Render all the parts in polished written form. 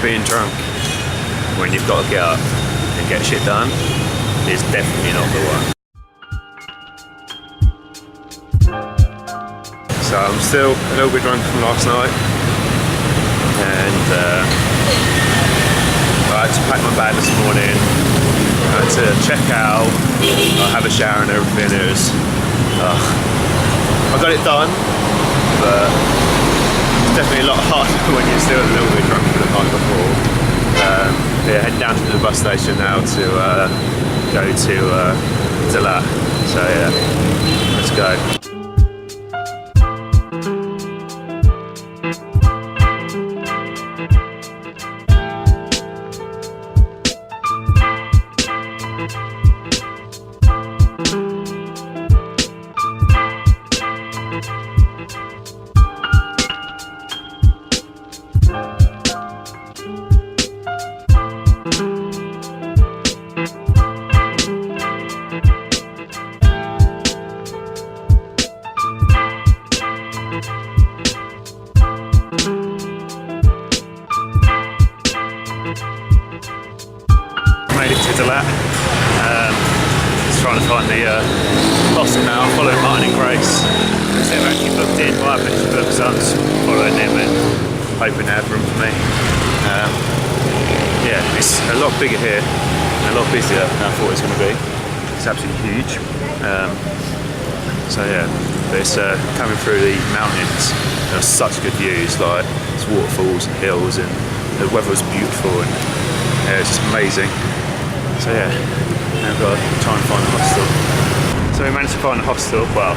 being drunk when you've got to get up and get shit done is definitely not the one. So I'm still a little bit drunk from last night, and I had to pack my bag this morning. I had to check out, have a shower and everything. It was, I got it done, but it's definitely a lot harder when you're still a little bit drunk from the night before. Yeah, heading down to the bus station now to go to La. So yeah, let's go. Just trying to find the hostel now. I'm following Martin and Grace. They've actually booked in, well, I've actually booked, so I'm just following them and hoping they have room for me. Yeah, it's a lot bigger here and a lot busier than I thought it was going to be. It's absolutely huge. So yeah, but it's coming through the mountains. There are such good views, like it's waterfalls and hills, and the weather was beautiful, and yeah, it's just amazing. So yeah, now I've got to try and find a hostel. So we managed to find a hostel. Well,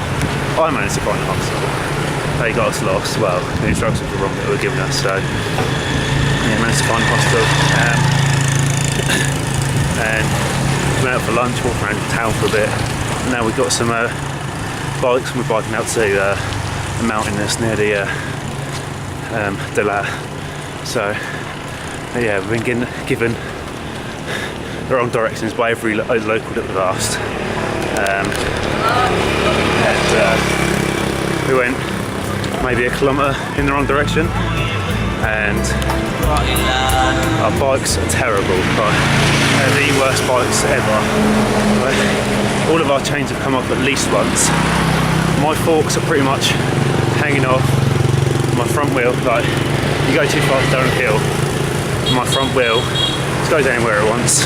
I managed to find a hostel. They got us lost. Well, the instructions were wrong that they were giving us. So yeah, managed to find a hostel. And we went out for lunch, walked around town for a bit. And now we've got some bikes, and we're biking out to the mountain that's near the De La. So yeah, we've been given the wrong directions by every local that we've asked, and we went maybe a kilometre in the wrong direction, and our bikes are terrible. They're the worst bikes ever. All of our chains have come off at least once. My forks are pretty much hanging off. My front wheel, like, you go too fast down a hill, my front wheel just goes anywhere it wants.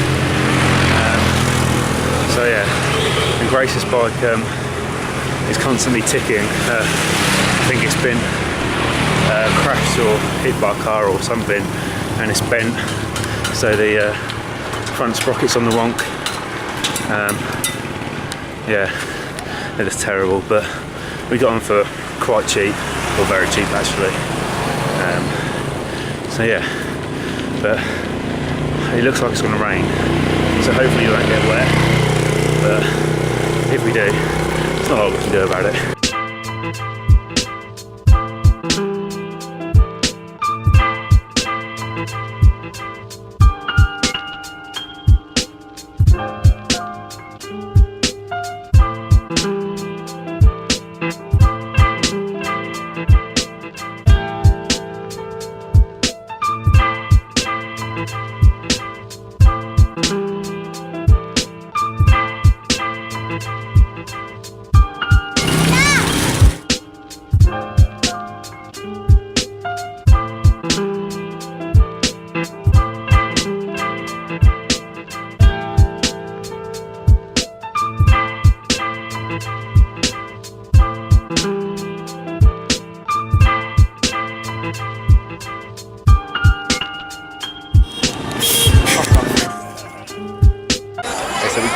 So yeah, and Grace's bike is constantly ticking. I think it's been crashed or hit by a car or something, and it's bent. So the front sprocket's on the wonk. Yeah, it is terrible, but we got them for quite cheap, or very cheap actually. So yeah, but it looks like it's going to rain, so hopefully you won't get wet. But if we do, it's not a lot we can do about it.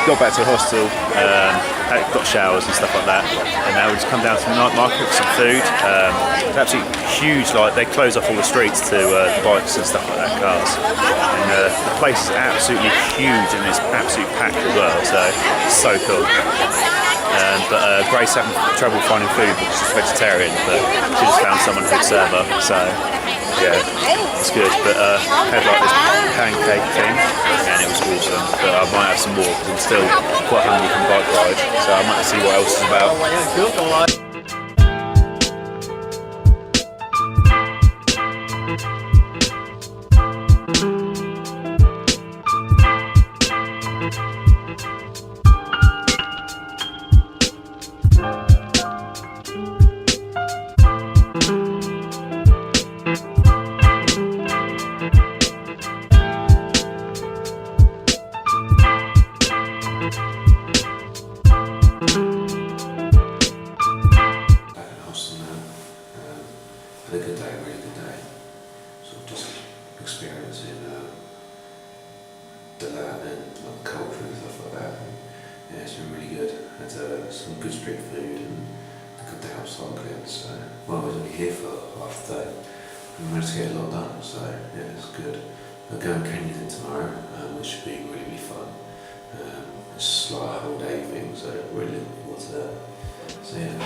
Got back to the hostel, got showers and stuff like that, and now we just come down to the night market for some food. It's absolutely huge, like they close off all the streets to bikes and stuff like that, cars. And the place is absolutely huge and it's absolutely packed as well, so it's so cool. But Grace having trouble finding food because she's vegetarian, but she just found someone who'd serve her, so yeah, it's good. But had like this pancake thing, and it was awesome. But I might have some more because I'm still quite hungry from bike ride, so I might see what else is about. experiencing the land and like, culture and stuff like that. And, yeah, it's been really good. Had some good street food and a good day out cycling. So, well, I was only here for half the day. We managed to get a lot done, so yeah, it's good. I'll go canyoning tomorrow, which should be really, really fun. It's like a whole day thing, so really looking forward to that. So yeah,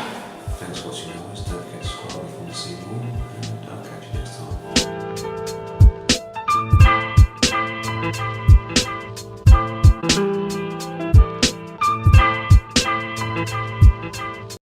thanks for watching guys. Don't forget to subscribe if you want to see more.